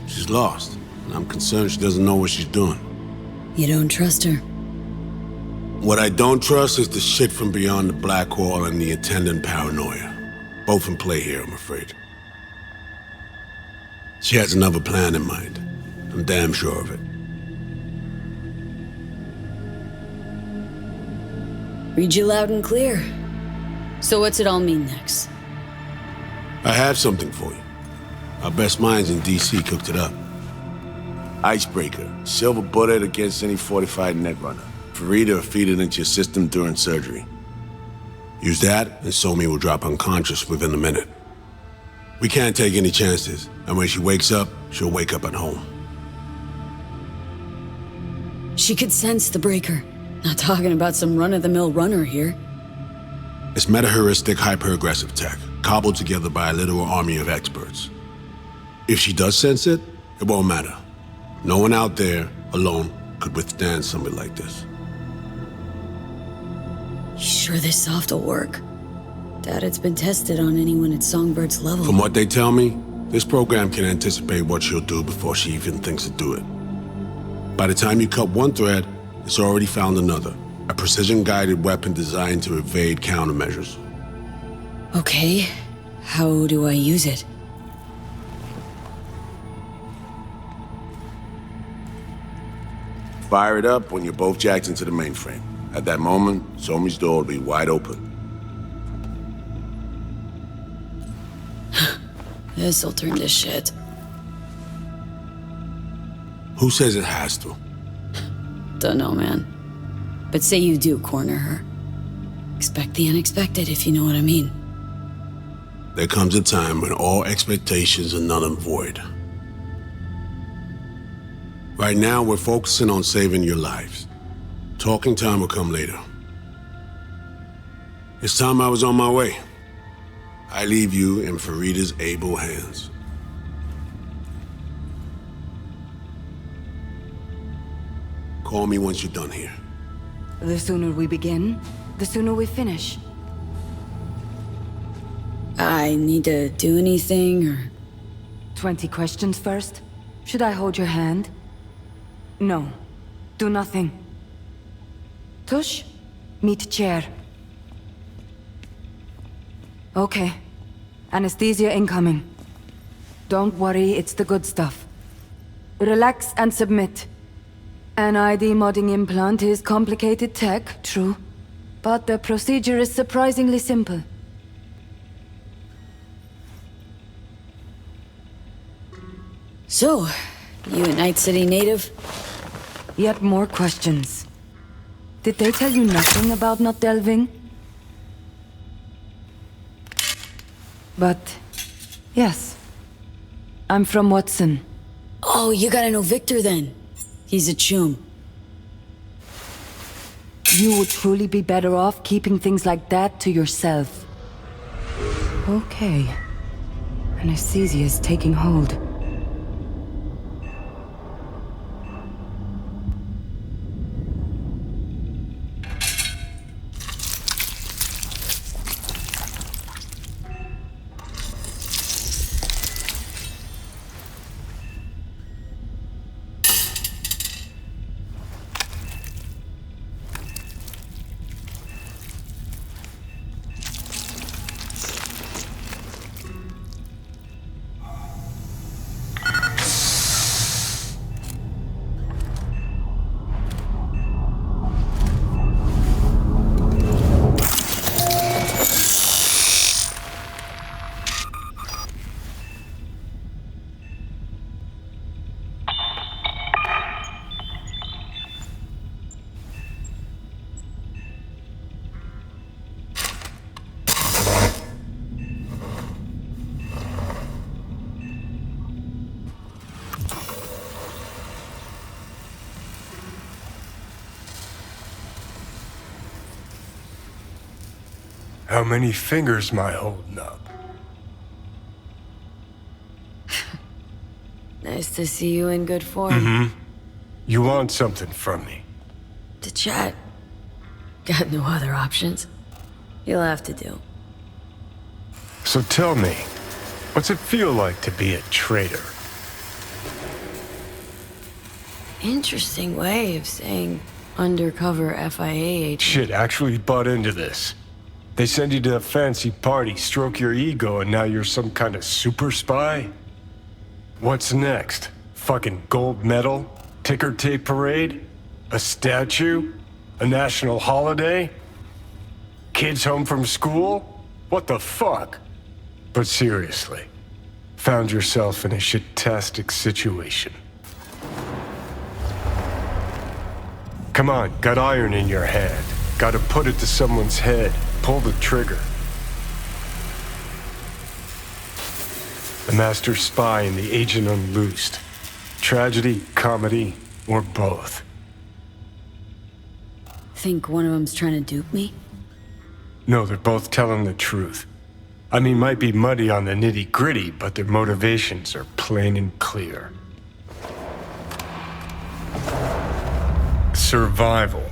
She's lost, and I'm concerned she doesn't know what she's doing.
You don't trust her?
What I don't trust is the shit from beyond the black hole and the attendant paranoia. Both in play here, I'm afraid. She has another plan in mind. I'm damn sure of it.
Read you loud and clear. So what's it all mean next?
I have something for you. Our best minds in DC cooked it up. Icebreaker, silver bullet against any fortified netrunner. Farida will feed it into your system during surgery. Use that, and Somi will drop unconscious within a minute. We can't take any chances, and when she wakes up, she'll wake up at home.
She could sense the breaker. Not talking about some run-of-the-mill runner here.
It's meta-heuristic, hyper-aggressive tech, cobbled together by a literal army of experts. If she does sense it, it won't matter. No one out there, alone, could withstand something like this.
You sure this soft will work? Doubt it's been tested on anyone at Songbird's level.
From what they tell me, this program can anticipate what she'll do before she even thinks to do it. By the time you cut one thread, it's already found another. A precision-guided weapon designed to evade countermeasures.
Okay, how do I use it?
Fire it up when you're both jacked into the mainframe. At that moment, Somi's door will be wide open.
This'll turn to shit.
Who says it has to?
Dunno, man. But say you do corner her. Expect the unexpected, if you know what I mean.
There comes a time when all expectations are null and void. Right now, we're focusing on saving your lives. Talking time will come later. It's time I was on my way. I leave you in Farida's able hands. Call me once you're done here.
The sooner we begin, the sooner we finish.
I need to do anything, or...
20 questions first? Should I hold your hand? No. Do nothing. Tush? Meet chair. Okay. Anesthesia incoming. Don't worry, it's the good stuff. Relax and submit. An ID modding implant is complicated tech, true. But the procedure is surprisingly simple.
So, you a Night City native?
Yet more questions. Did they tell you nothing about not delving? But, yes. I'm from Watson.
Oh, you gotta know Victor then. He's a chum.
You would truly be better off keeping things like that to yourself. Okay. Anesthesia is taking hold.
How many fingers am I holding up?
Nice to see you in good form.
Mm-hmm. You want something from me?
To chat. Got no other options. You'll have to do.
So tell me, what's it feel like to be a traitor?
Interesting way of saying undercover FIA agent.
Shit, actually bought into this. They send you to a fancy party, stroke your ego, and now you're some kind of super spy? What's next? Fucking gold medal? Ticker tape parade? A statue? A national holiday? Kids home from school? What the fuck? But seriously, found yourself in a shit-tastic situation. Come on, got iron in your hand. Gotta put it to someone's head. Pull the trigger. The master spy and the agent unloosed. Tragedy, comedy, or both.
Think one of them's trying to dupe me?
No, they're both telling the truth. I mean, might be muddy on the nitty-gritty, but their motivations are plain and clear. Survival.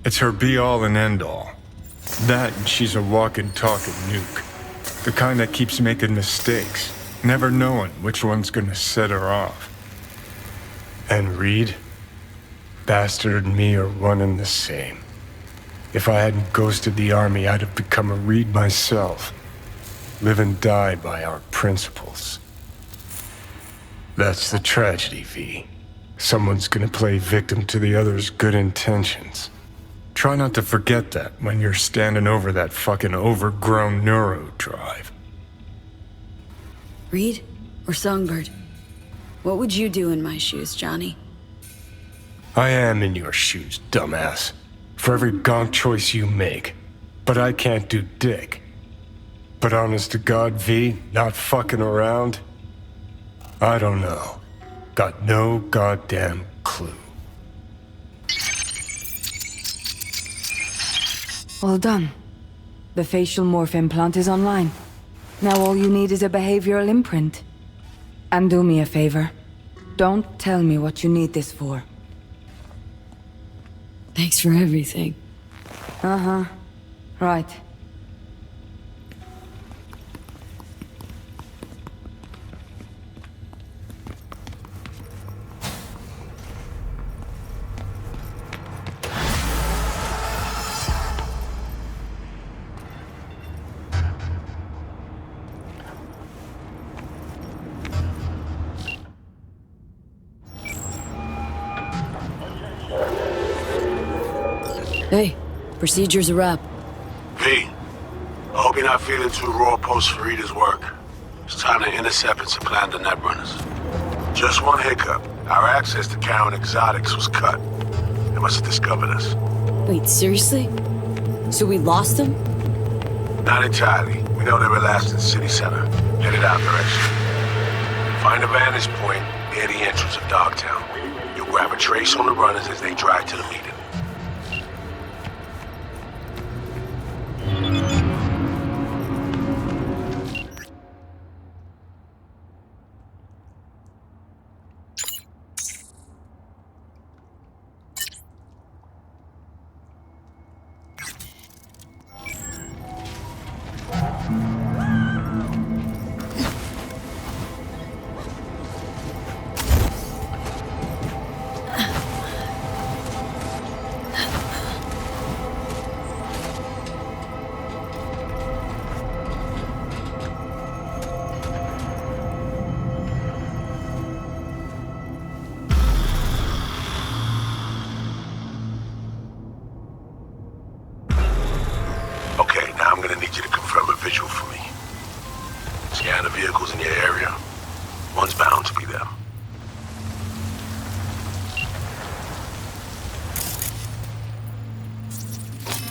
It's her be-all and end-all. That and she's a walking, talking nuke. The kind that keeps making mistakes, never knowing which one's gonna set her off. And Reed? Bastard and me are one and the same. If I hadn't ghosted the army, I'd have become a Reed myself. Live and die by our principles. That's the tragedy, V. Someone's gonna play victim to the other's good intentions. Try not to forget that when you're standing over that fucking overgrown neuro drive.
Reed or Songbird? What would you do in my shoes, Johnny?
I am in your shoes, dumbass. For every gonk choice you make. But I can't do dick. But honest to God, V, not fucking around? I don't know. Got no goddamn clue.
All done. The facial morph implant is online. Now all you need is a behavioral imprint. And do me a favor. Don't tell me what you need this for.
Thanks for everything.
Uh-huh. Right.
Hey, procedure's a wrap.
V, I hope you're not feeling too raw post Farida's work. It's time to intercept and supplant the netrunners. Just one hiccup. Our access to Karen Exotics was cut. They must have discovered us.
Wait, seriously? So we lost them?
Not entirely. We know they were last in the city center, headed out direction. Find a vantage point near the entrance of Dogtown. You'll grab a trace on the runners as they drive to the meeting.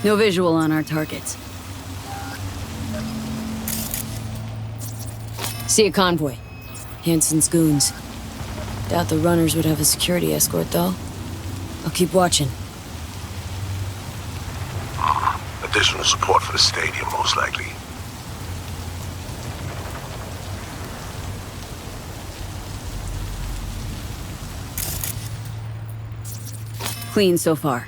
No visual on our targets. See a convoy. Hansen's goons. Doubt the runners would have a security escort, though. I'll keep watching.
A additional support for the stadium, most likely.
Clean so far.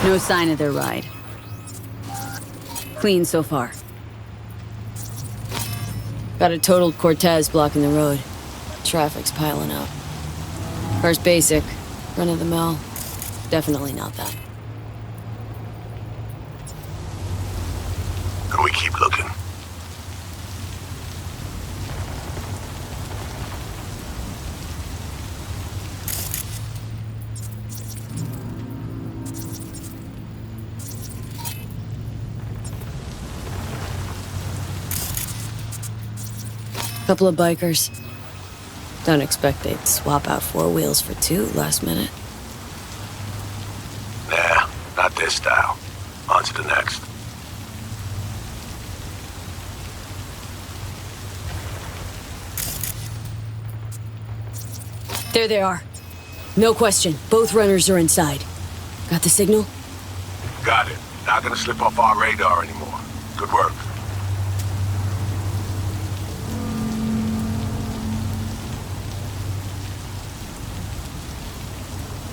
No sign of their ride. Clean so far. Got a totaled Cortez blocking the road. Traffic's piling up. First basic, run of the mill. Definitely not that.
Can we keep looking?
Couple of bikers. Don't expect they'd swap out 4 wheels for 2 last minute.
Nah, not this style. On to the next.
There they are. No question, both runners are inside. Got the signal?
Got it. Not gonna slip off our radar anymore. Good work.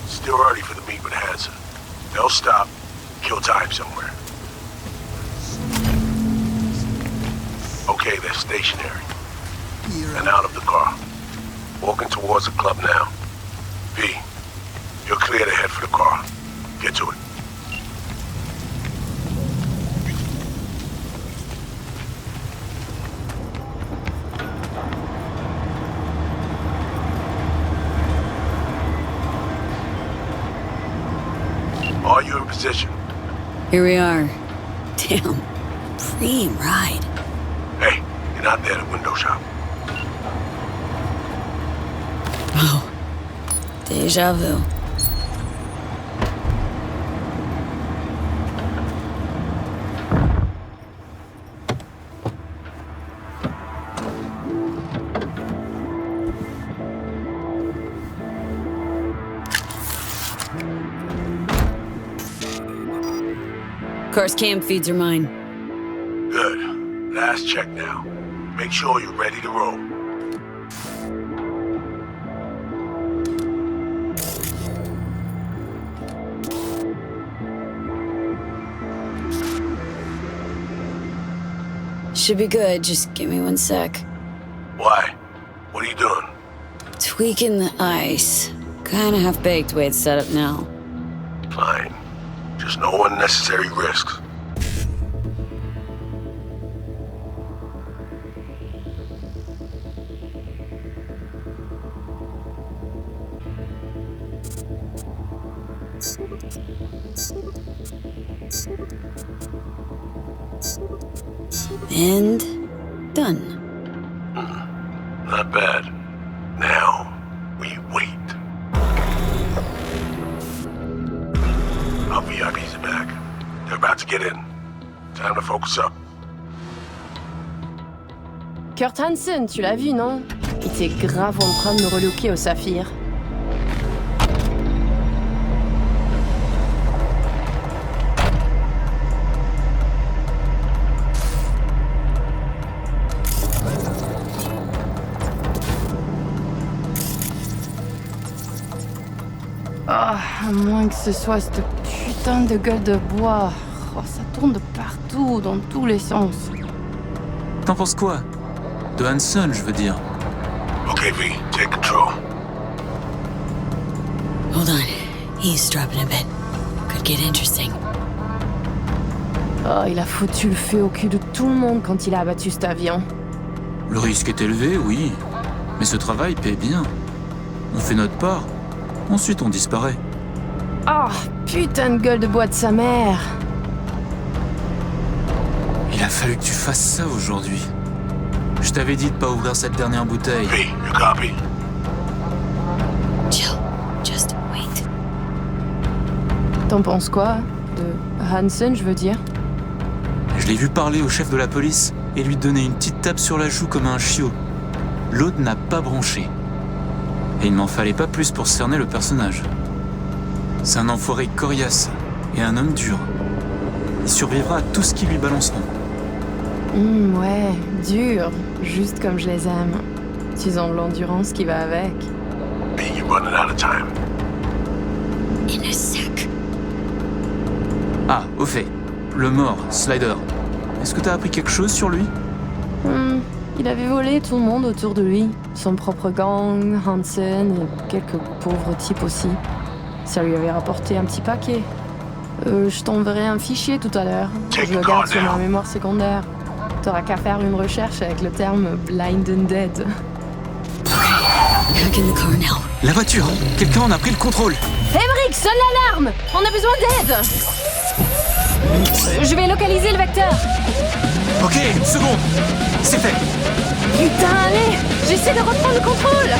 Still early for the meet with Hansen. They'll stop, kill time somewhere. Okay, they're stationary. And out of the car. Walking towards the club now. V, you're clear to head for the car. Get to it. Are you in position?
Here we are. Damn. Preem ride.
Hey, you're not there at window shop.
Oh. Deja vu. Car's cam feeds are mine.
Good. Last check now. Make sure you're ready to roll.
Should be good, just give me 1 sec.
Why? What are you doing?
Tweaking the ice. Kinda half-baked way it's set up now.
Fine. Just no unnecessary risks.
And done.
Not bad. Now, we wait. Our VIPs are back. They're about to get in. Time to focus up.
Kurt Hansen, tu l'as vu, non? Il était grave en train de me relooker au saphir. Ah, à moins que ce soit cette putain de gueule de bois. Oh, ça tourne de partout, dans tous les sens.
T'en penses quoi? De Hansen, je veux dire.
Okay, V, take control.
Hold on. He's dropping a bit. Could get interesting.
Oh, il a foutu le feu au cul de tout le monde quand il a abattu cet avion.
Le risque est élevé, oui. Mais ce travail paie bien. On fait notre part. Ensuite, on disparaît.
Oh, putain de gueule de bois de sa mère.
Il a fallu que tu fasses ça aujourd'hui. Je t'avais dit de pas ouvrir cette dernière bouteille.
V, you copy?
Chill. Just wait.
T'en penses quoi? De Hansen, je veux dire.
Je l'ai vu parler au chef de la police et lui donner une petite tape sur la joue comme un chiot. L'autre n'a pas branché. Et il m'en fallait pas plus pour cerner le personnage. C'est un enfoiré coriace et un homme dur. Il survivra à tout ce qui lui balanceront.
Ouais, dur. Juste comme je les aime. Ils ont l'endurance qui va avec.
B, you're running out of time.
In a sec.
Ah, au fait, le mort, Slider. Est-ce que t'as appris quelque chose sur lui?
Il avait volé tout le monde autour de lui. Son propre gang, Hansen et quelques pauvres types aussi. Ça lui avait rapporté un petit paquet. Je t'enverrai un fichier tout à l'heure. Je le garde sur ma mémoire secondaire. T'auras qu'à faire une recherche avec le terme Blind and Dead.
Back in the car now.
La voiture! Quelqu'un en a pris le contrôle!
Emmerich, sonne l'alarme! On a besoin d'aide! Je vais localiser le vecteur.
Ok, une seconde! C'est fait!
Putain, allez! J'essaie de reprendre le contrôle!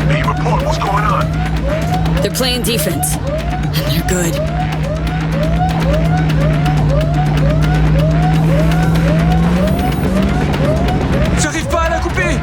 Hey, report, what's going on?
They're playing defense. And they're good.
J'arrive pas à la couper!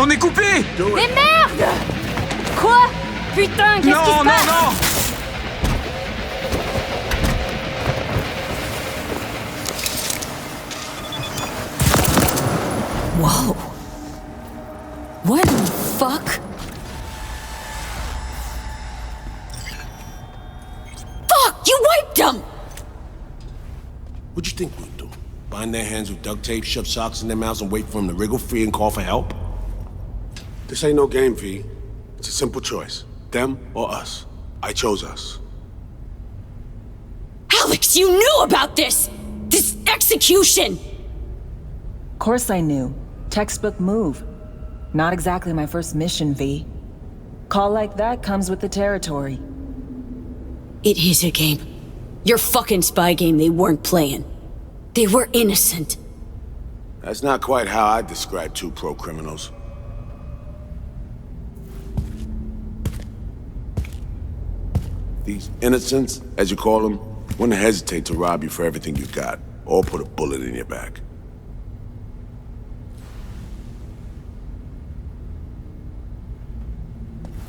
On est coupé!
Mais merde! Quoi? Putain, qu'est-ce qui se passe?
Non!
Whoa. What the fuck? Fuck! You wiped them!
What'd you think we'd do? Bind their hands with duct tape, shove socks in their mouths, and wait for them to wriggle free and call for help? This ain't no game, V. It's a simple choice. Them or us. I chose us.
Alex, you knew about this! This execution!
Of course I knew. Textbook move. Not exactly my first mission, V. Call like that comes with the territory.
It is a game. Your fucking spy game they weren't playing. They were innocent.
That's not quite how I describe two pro-criminals. These innocents, as you call them, wouldn't hesitate to rob you for everything you got, or put a bullet in your back.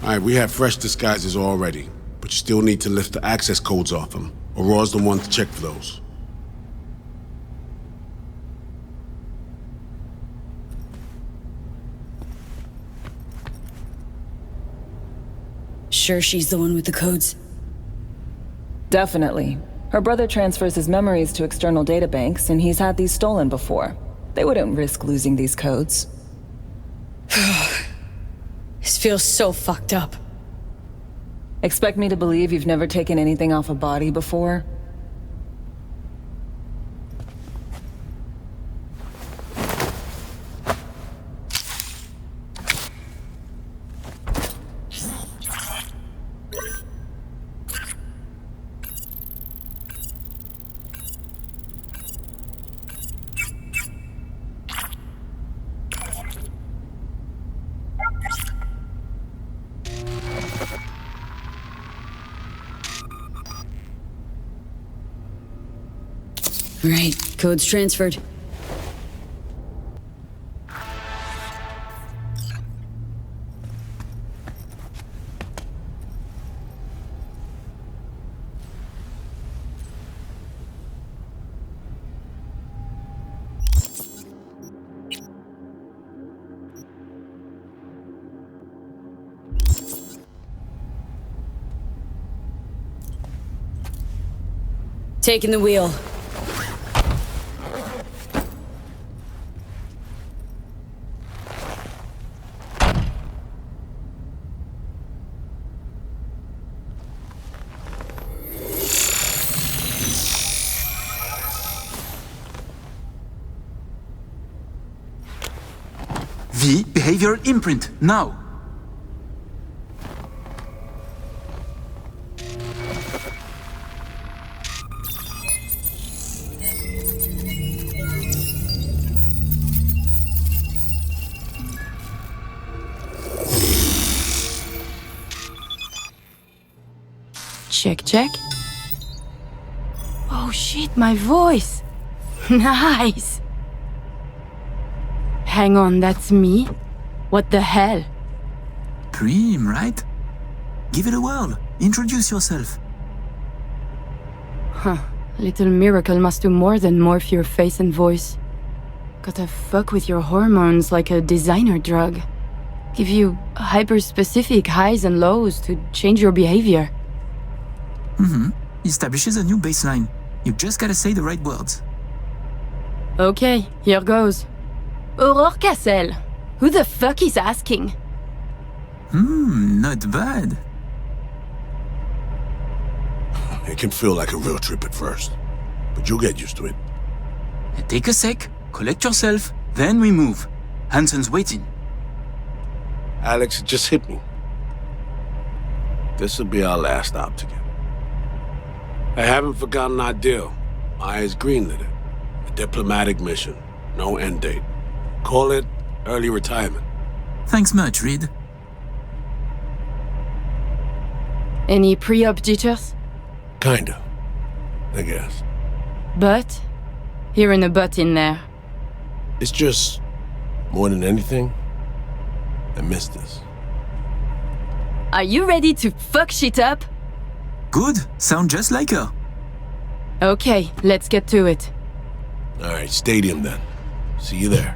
Alright, we have fresh disguises already, but you still need to lift the access codes off them. Aurora's the one to check for those.
Sure she's the one with the codes?
Definitely. Her brother transfers his memories to external databanks, and he's had these stolen before. They wouldn't risk losing these codes.
This feels so fucked up.
Expect me to believe you've never taken anything off a body before?
Right, code's transferred. Taking the wheel.
V, behavior imprint, now.
Check, check. Oh shit, my voice! Nice! Hang on, that's me? What the hell?
Prim, right? Give it a whirl. Introduce yourself.
Huh. Little Miracle must do more than morph your face and voice. Gotta fuck with your hormones like a designer drug. Give you hyper-specific highs and lows to change your behavior.
Establishes a new baseline. You just gotta say the right words.
Okay, here goes. Aurore Cassel. Who the fuck is asking?
Not bad.
It can feel like a real trip at first, but you'll get used to it.
Take a sec, collect yourself, then we move. Hansen's waiting.
Alex, it just hit me. This'll be our last stop together. I haven't forgotten our deal. Myers greenlit it. A diplomatic mission. No end date. Call it early retirement.
Thanks much, Reed.
Any pre-op jitters?
Kinda, I guess.
But? Hearing a but in there.
It's just, more than anything, I miss this.
Are you ready to fuck shit up?
Good. Sound just like her.
Okay, let's get to it.
All right, stadium then. See you there.